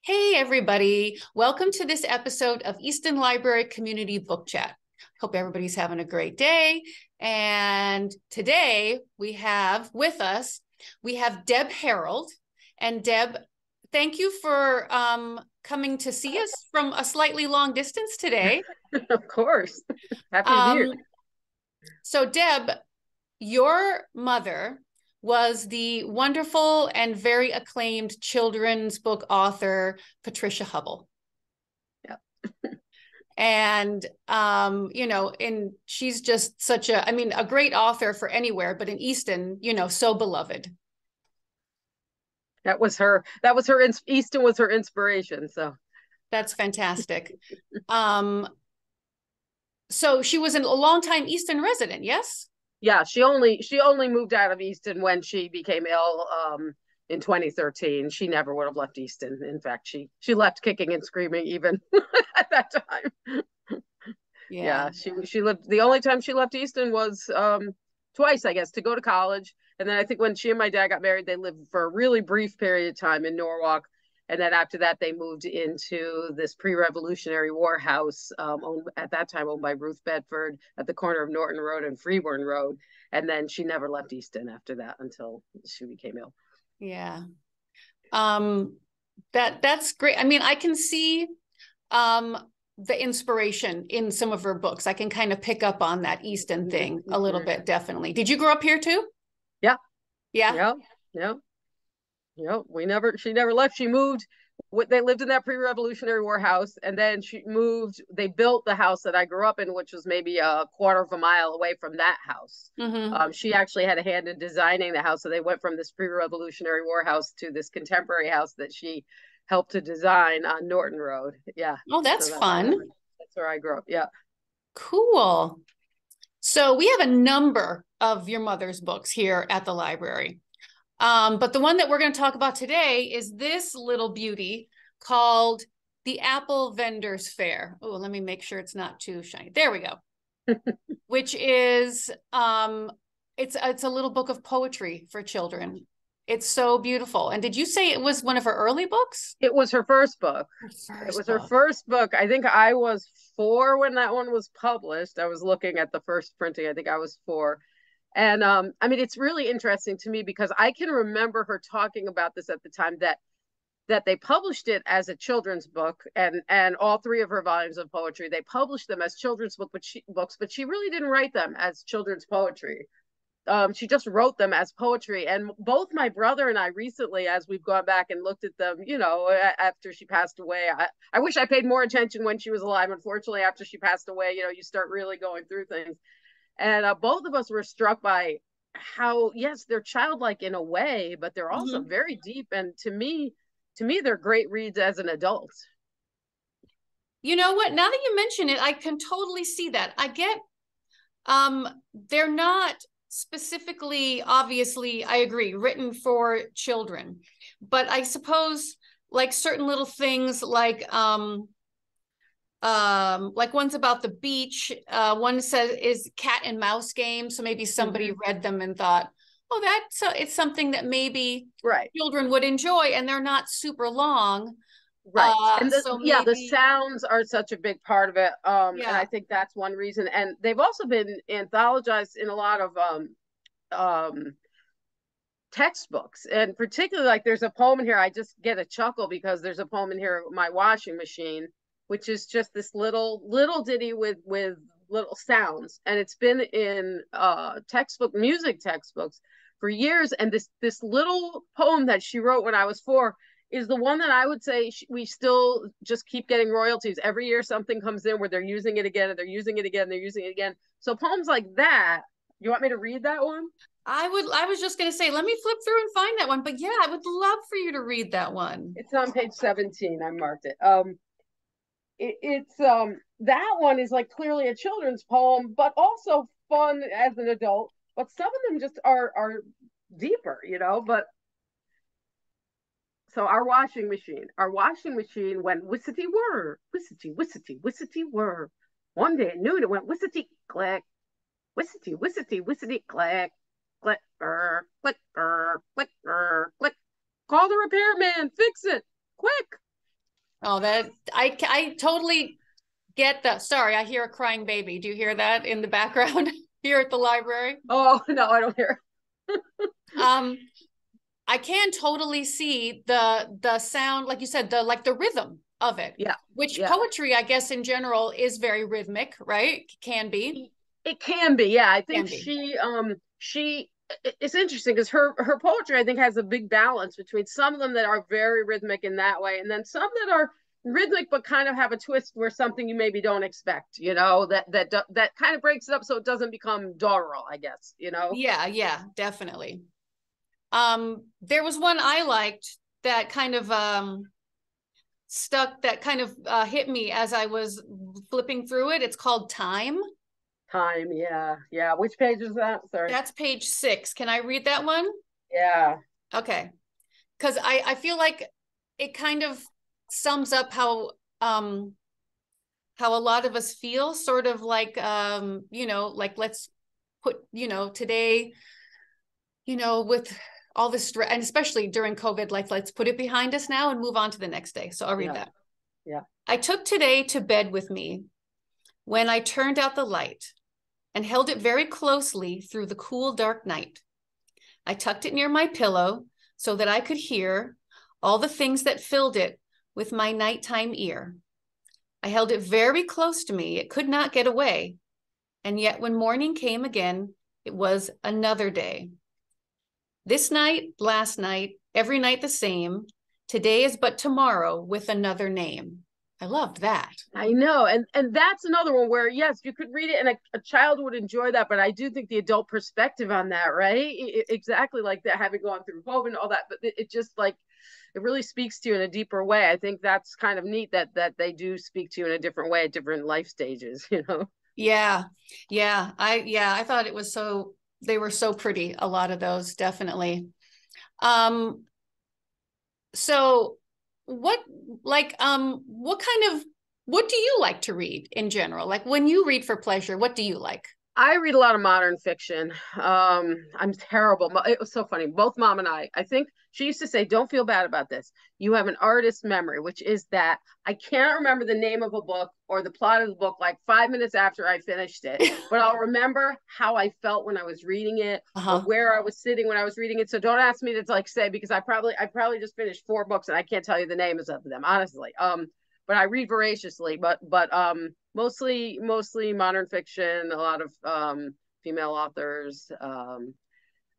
Hey, everybody. Welcome to this episode of Easton Library Community Book Chat. Hope everybody's having a great day. And today we have with us, we have Deb Hereld. And Deb, thank you for coming to see us from a slightly long distance today. Of course. Happy to be here. So Deb, your mother was the wonderful and very acclaimed children's book author, Patricia Hubbell. Yep. And, and she's just such a great author for anywhere, but in Easton, so beloved. That was her, Easton was her inspiration. So that's fantastic. So she was a longtime Easton resident, yes? Yeah, she only moved out of Easton when she became ill in 2013. She never would have left Easton. In fact, she left kicking and screaming even at that time. Yeah, she lived, the only time she left Easton was twice, I guess, to go to college. And then I think when she and my dad got married, they lived for a really brief period of time in Norwalk. And then after that, they moved into this pre-Revolutionary War house, at that time owned by Ruth Bedford at the corner of Norton Road and Freeborn Road. And then she never left Easton after that until she became ill. Yeah. That's great. I mean, I can see the inspiration in some of her books. I can kind of pick up on that Easton thing a little bit, definitely. Did you grow up here too? Yeah. Yeah. Yeah. She never left. She moved. They lived in that pre-Revolutionary War house, and then she moved. They built the house that I grew up in, which was maybe a quarter of a mile away from that house. She actually had a hand in designing the house, so they went from this pre-Revolutionary War house to this contemporary house that she helped to design on Norton Road. Yeah. Oh, that's fun. That's where I grew up. Yeah. Cool. So we have a number of your mother's books here at the library. But the one that we're going to talk about today is this little beauty called The Apple Vendor's Fair. Oh, let me make sure it's not too shiny. There we go. Which is, it's a little book of poetry for children. It's so beautiful. And did you say it was one of her early books? It was her first book. Her first book. I think I was 4 when that one was published. I was looking at the first printing. I think I was 4. And I mean, it's really interesting to me because I can remember her talking about this at the time that they published it as a children's book, and all 3 of her volumes of poetry, they published them as children's books, but she really didn't write them as children's poetry. She just wrote them as poetry. And both my brother and I recently, as we've gone back and looked at them, after she passed away, I wish I paid more attention when she was alive. Unfortunately, after she passed away, you start really going through things. And both of us were struck by how, yes, they're childlike in a way, but they're also very deep. And to me, they're great reads as an adult. You know what? Now that you mention it, I can totally see that. I get, they're not specifically, obviously, I agree, written for children, but I suppose like certain little things like one's about the beach. One says is cat and mouse game. So maybe somebody read them and thought, oh, it's something that maybe children would enjoy, and they're not super long. Right. And the sounds are such a big part of it. And I think that's one reason. And they've also been anthologized in a lot of textbooks. And particularly, like, there's a poem in here. I just get a chuckle because there's a poem in here, My Washing Machine, which is just this little ditty with little sounds. And it's been in music textbooks for years. And this little poem that she wrote when I was 4 is the one that I would say we still just keep getting royalties. Every year something comes in where they're using it again, and they're using it again, they're using it again. So poems like that, you want me to read that one? I was just going to say, let me flip through and find that one. But yeah, I would love for you to read that one. It's on page 17. I marked it. It's that one is like clearly a children's poem, but also fun as an adult. But some of them just are deeper, But so our washing machine went whissity whir, whissity whissity whissity whir. One day at noon it went whissity click, whissity whissity whissity click, click click click click. Call the repairman, fix it quick. Oh, that I totally get that. Sorry, I hear a crying baby. Do you hear that in the background here at the library? Oh, no, I don't hear. um, I can totally see the sound, like you said, the rhythm of it. Yeah. Which Yeah. poetry, I guess, in general is very rhythmic, right? Can be. It can be. Yeah. I think Can be. she it's interesting because her poetry, I think, has a big balance between some of them that are very rhythmic in that way, and then some that are rhythmic but kind of have a twist where something you maybe don't expect, that kind of breaks it up so it doesn't become doggerel, I guess, Yeah, yeah, definitely. There was one I liked that kind of stuck, that kind of hit me as I was flipping through it. It's called Time. Time. Yeah. Yeah. Which page is that? Sorry. That's page 6. Can I read that one? Yeah. Okay. Because I feel like it kind of sums up how a lot of us feel, sort of like like let's put, today, with all this stress, and especially during COVID, like let's put it behind us now and move on to the next day. So I'll read Yeah. that. Yeah. I took today to bed with me when I turned out the light and held it very closely through the cool, dark night. I tucked it near my pillow so that I could hear all the things that filled it with my nighttime ear. I held it very close to me. It could not get away. And yet when morning came again, it was another day. This night, last night, every night the same. Today is but tomorrow with another name. I loved that. I know. And that's another one where, yes, you could read it and a child would enjoy that. But I do think the adult perspective on that, right? Exactly like that, having gone through COVID and all that. But it just like, it really speaks to you in a deeper way. I think that's kind of neat that they do speak to you in a different way at different life stages, Yeah. Yeah. I thought it was they were so pretty. A lot of those, definitely. So what what do you like to read in general? Like when you read for pleasure, what do you like? I read a lot of modern fiction. I'm terrible. It was so funny. Both mom and I think she used to say, don't feel bad about this. You have an artist's memory, which is that I can't remember the name of a book or the plot of the book like 5 minutes after I finished it, but I'll remember how I felt when I was reading it or where I was sitting when I was reading it. So don't ask me to like say, because I probably just finished 4 books and I can't tell you the names of them, honestly. But I read voraciously, but mostly modern fiction, a lot of female authors.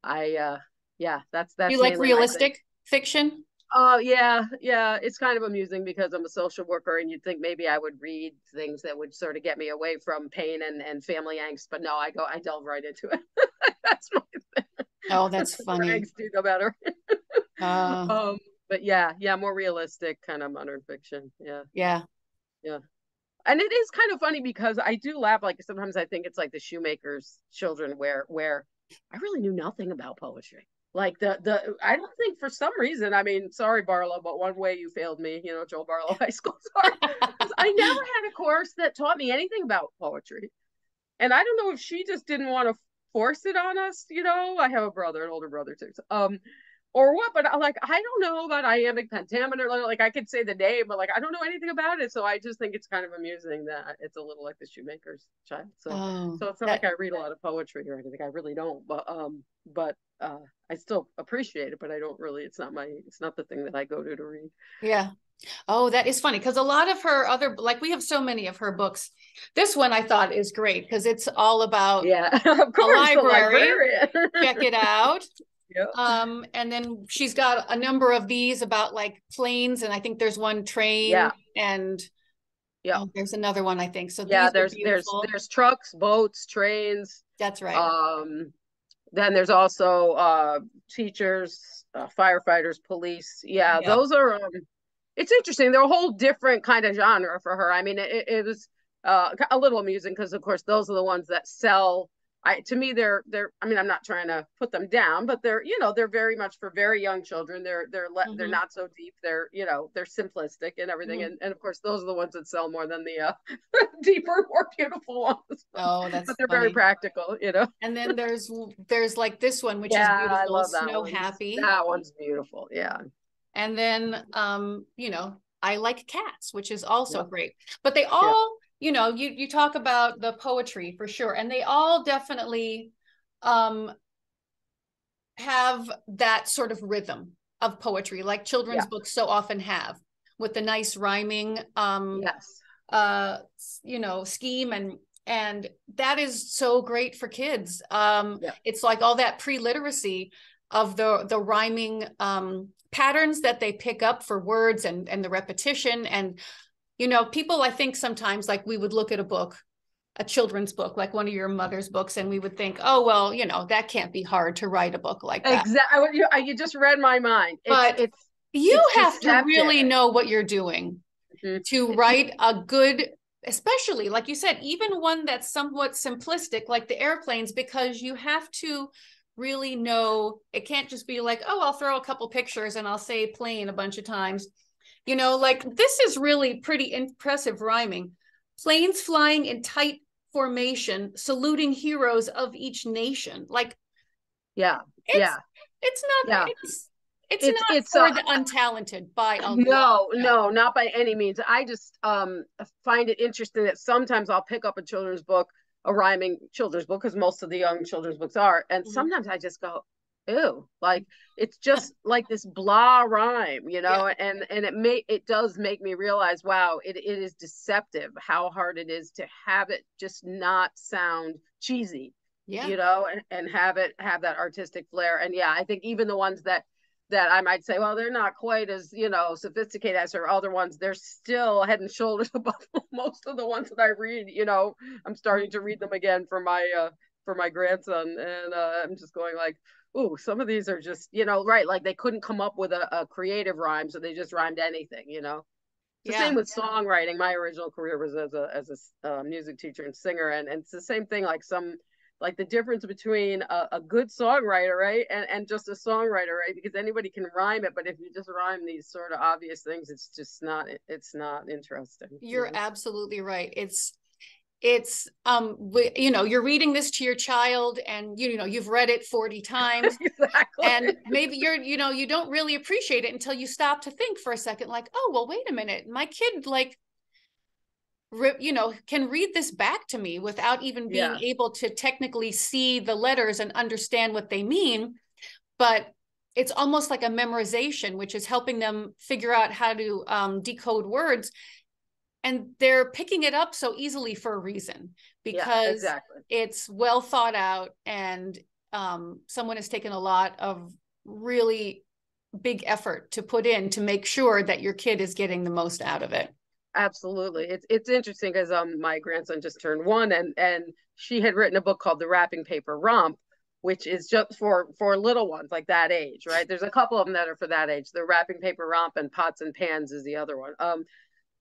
I yeah, You that's like mainly my thing. realistic fiction? Oh yeah, yeah. It's kind of amusing because I'm a social worker, and you'd think maybe I would read things that would sort of get me away from pain and family angst, but no, I delve right into it. That's my thing. Oh, that's The more funny. angst, the better. Uh, But yeah, more realistic kind of modern fiction. Yeah, yeah. yeah. And it is kind of funny because I do laugh. Like sometimes I think it's like the shoemaker's children, where I really knew nothing about poetry. Like the I don't think for some reason. I mean, sorry Barlow, but one way you failed me, Joel Barlow High School. Sorry, because I never had a course that taught me anything about poetry, and I don't know if she just didn't want to force it on us. I have a brother, an older brother too. Or what, but like I don't know about iambic pentameter. Like I could say the name, but like I don't know anything about it. So I just think it's kind of amusing that it's a little like the shoemaker's child. So Oh, so it's not like I read a lot of poetry or anything. I really don't. But I still appreciate it, but I don't really, it's not the thing that I go to read. yeah. Oh, that is funny because a lot of her other, like we have so many of her books. This one I thought is great because it's all about Yeah, of a course, the library. librarian. Check it out. Yeah. And then she's got a number of these about like planes, and I think there's one train, Yeah. and Yeah. there's another one, I think. So Yeah, these are beautiful. there's trucks, boats, trains. That's right. Then there's also teachers, firefighters, police. Yeah, Yeah. those are it's interesting. They're a whole different kind of genre for her. I mean, it was a little amusing because of course those are the ones that sell. To me they're I mean, I'm not trying to put them down, but they're very much for very young children. They're not so deep. They're simplistic and everything, and of course those are the ones that sell more than the deeper, more beautiful ones. Oh, that's But they're very funny. practical. And then there's like this one, which is Yeah, I beautiful, love that Snow one. Happy. That one's beautiful. Yeah. And then I Like Cats, which is also great. But they all, you know, you talk about the poetry for sure, and they all definitely have that sort of rhythm of poetry, like children's books so often have, with the nice rhyming you know, scheme, and that is so great for kids. It's like all that pre-literacy of the rhyming patterns that they pick up for words, and the repetition. And you know, people, I think sometimes, like, we would look at a book, a children's book, like one of your mother's books, and we would think, oh, well, you know, that can't be hard to write a book like that. Exactly. You just read my mind. But you have to really know what you're doing to write a good, especially, like you said, even one that's somewhat simplistic, like the airplanes, because you have to really know, it can't just be like, oh, I'll throw a couple pictures and I'll say plane a bunch of times. You know, like, this is really pretty impressive rhyming. Planes flying in tight formation, saluting heroes of each nation. Like, it's not, it's not for the untalented by a lot. No, not by any means. I just find it interesting that sometimes I'll pick up a children's book, a rhyming children's book, because most of the young children's books are, and sometimes I just go, ew, like, it's just like this blah rhyme, you know, and it does make me realize, wow, it is deceptive how hard it is to have it just not sound cheesy, you know, and have that artistic flair. And I think even the ones that I might say, well, they're not quite as, you know, sophisticated as our other ones, they're still head and shoulders above most of the ones that I read. You know, I'm starting to read them again for my grandson, and I'm just going like, ooh, some of these are just, you know, right, like they couldn't come up with a creative rhyme, so they just rhymed anything, you know. It's the same with songwriting. My original career was as a music teacher and singer, and it's the same thing. Like the difference between a good songwriter, right, and just a songwriter, right, because anybody can rhyme it, but if you just rhyme these sort of obvious things, it's just not, it's not interesting. You're absolutely right. It's you know, you're reading this to your child, and you know, you've read it 40 times and maybe you know, you don't really appreciate it until you stop to think for a second, like, oh, well, wait a minute, my kid, like, you know, can read this back to me without even being able to technically see the letters and understand what they mean. But it's almost like a memorization, which is helping them figure out how to decode words. And they're picking it up so easily for a reason, because it's well thought out, and someone has taken a lot of really big effort to put in to make sure that your kid is getting the most out of it. Absolutely. It's interesting because my grandson just turned 1, and she had written a book called The Wrapping Paper Romp, which is just for little ones like that age, right? There's a couple of them that are for that age. The Wrapping Paper Romp and Pots and Pans is the other one.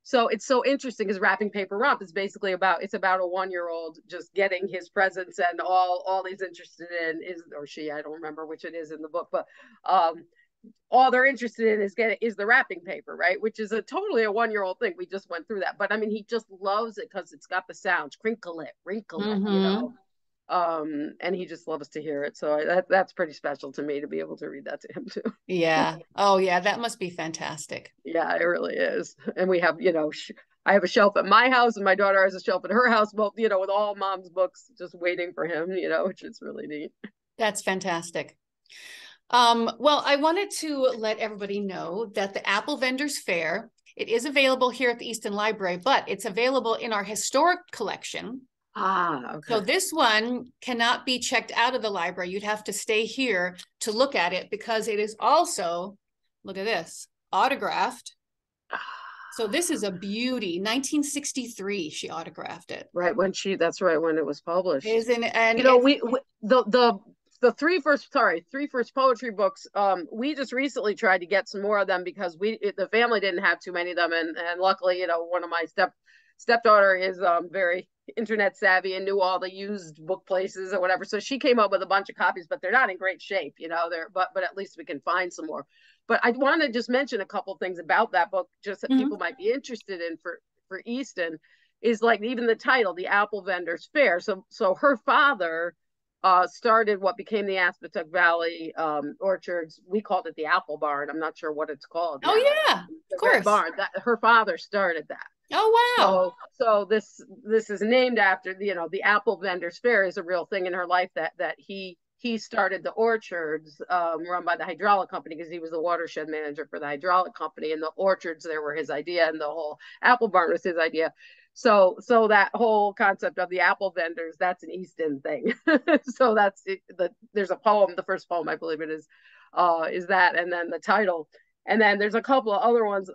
So it's so interesting because Wrapping Paper Romp is basically about a 1-year-old just getting his presents, and all he's interested in is, or she, I don't remember which it is in the book, but all they're interested in is the wrapping paper, right? Which is totally a 1-year-old thing. We just went through that, but I mean, he just loves it because it's got the sounds, crinkle it, wrinkle it, you know. And he just loves to hear it. So that's pretty special to me to be able to read that to him too. Oh yeah, that must be fantastic. Yeah, it really is. And we have, you know, I have a shelf at my house, and my daughter has a shelf at her house, both, you know, with all mom's books just waiting for him, you know, which is really neat. That's fantastic. Well, I wanted to let everybody know that the Apple Vendors Fair, it is available here at the Easton Library, but it's available in our historic collection. Okay. So this one cannot be checked out of the library. You'd have to stay here to look at it, because it is also, look at this, autographed. So this is a beauty. 1963, she autographed it. Right, that's right, when it was published. Isn't it? And you know, the three first poetry books, we just recently tried to get some more of them because the family didn't have too many of them, and luckily, you know, one of my stepdaughter is very internet savvy and knew all the used book places or whatever, so she came up with a bunch of copies, but they're not in great shape, you know. But at least we can find some more. But I want to just mention a couple things about that book, just that people might be interested in for Easton, is like even the title, The Apple Vendors Fair. So her father started what became the Aspetuck Valley orchards. We called it the Apple Barn. I'm not sure what it's called now. Oh yeah, of The Red course. Barn. That her father started that. Oh wow. So this is named after, you know, the apple vendors fair is a real thing in her life, that he started the orchards run by the hydraulic company, because he was the watershed manager for the hydraulic company, and the orchards there were his idea, and the whole apple barn was his idea. So that whole concept of the apple vendors, that's an Easton thing. So that's there's a poem, the first poem I believe it is that, and then the title, and then there's a couple of other ones.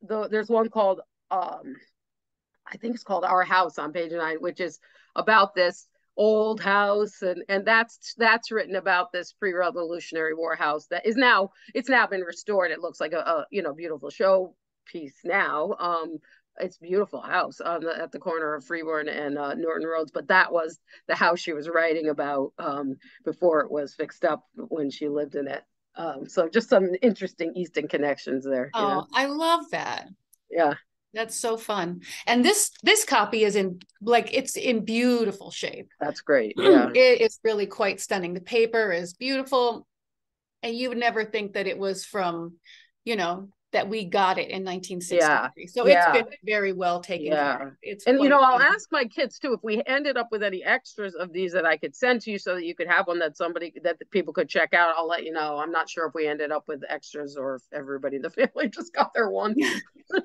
There's one called I think it's called Our House on page 9, which is about this old house, and that's written about this pre-Revolutionary War house that is now, it's now been restored. It looks like a you know, beautiful show piece now. It's a beautiful house at the corner of Freeborn and Norton Roads, but that was the house she was writing about before it was fixed up, when she lived in it. So just some interesting Easton connections there. Oh, you know? I love that. Yeah. That's so fun. And this copy is in, like, it's in beautiful shape. That's great. Yeah. It is really quite stunning. The paper is beautiful. And you would never think that it was from, you know, that we got it in 1963. Yeah. So it's been very well taken care of. It's, and you know, I'll ask my kids too, if we ended up with any extras of these that I could send to you, so that you could have one that people could check out. I'll let you know. I'm not sure if we ended up with extras, or if everybody in the family just got their one.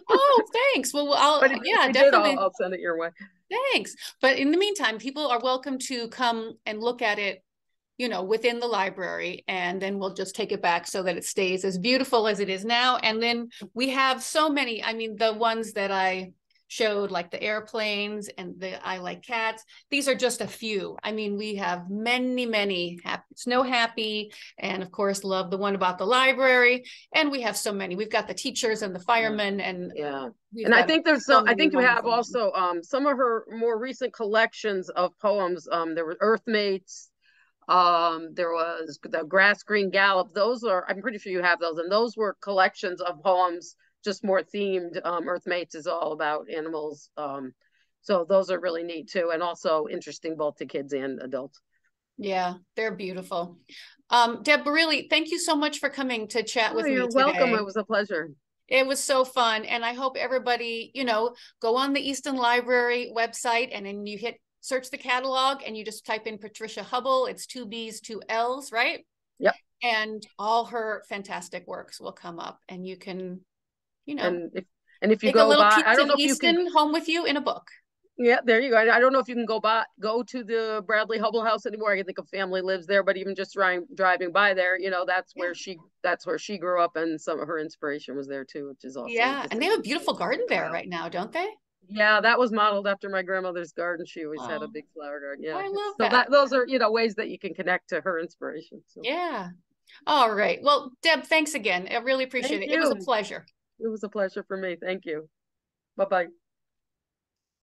Oh, thanks. Well, definitely. I'll send it your way. Thanks. But in the meantime, people are welcome to come and look at it, you know, within the library, and then we'll just take it back so that it stays as beautiful as it is now. And then we have so many, I mean, the ones that I showed, like the airplanes and the I Like Cats, these are just a few. I mean, we have many Snow Happy, and of course Love, the one about the library, and we have so many. We've got the teachers and the firemen, and and I think there's I think you have also some of her more recent collections of poems. There were Earthmates, there was the Grass Green Gallop. Those are, I'm pretty sure you have those, and those were collections of poems, just more themed. Earthmates is all about animals, so those are really neat too, and also interesting both to kids and adults. Yeah, they're beautiful. Deb, really, thank you so much for coming to chat with me today. You're welcome. It was a pleasure. It was so fun, and I hope everybody, you know, go on the Easton Library website, and then you search the catalog, and you just type in Patricia Hubbell. It's 2 B's, 2 L's, right? Yep. And all her fantastic works will come up, and you can, you know, and if you go by, I don't know if Easton, you can home with you in a book. Yeah, there you go. I don't know if you can go to the Bradley Hubbell house anymore. I think a family lives there, but even just driving by there, you know, that's where she grew up, and some of her inspiration was there too, which is also and they have a beautiful garden there right now, don't they? Yeah, that was modeled after my grandmother's garden. She always had a big flower garden. Yeah, I love that. Those are, you know, ways that you can connect to her inspiration. So. Yeah. All right. Well, Deb, thanks again. I really appreciate it. It was a pleasure. It was a pleasure for me. Thank you. Bye-bye.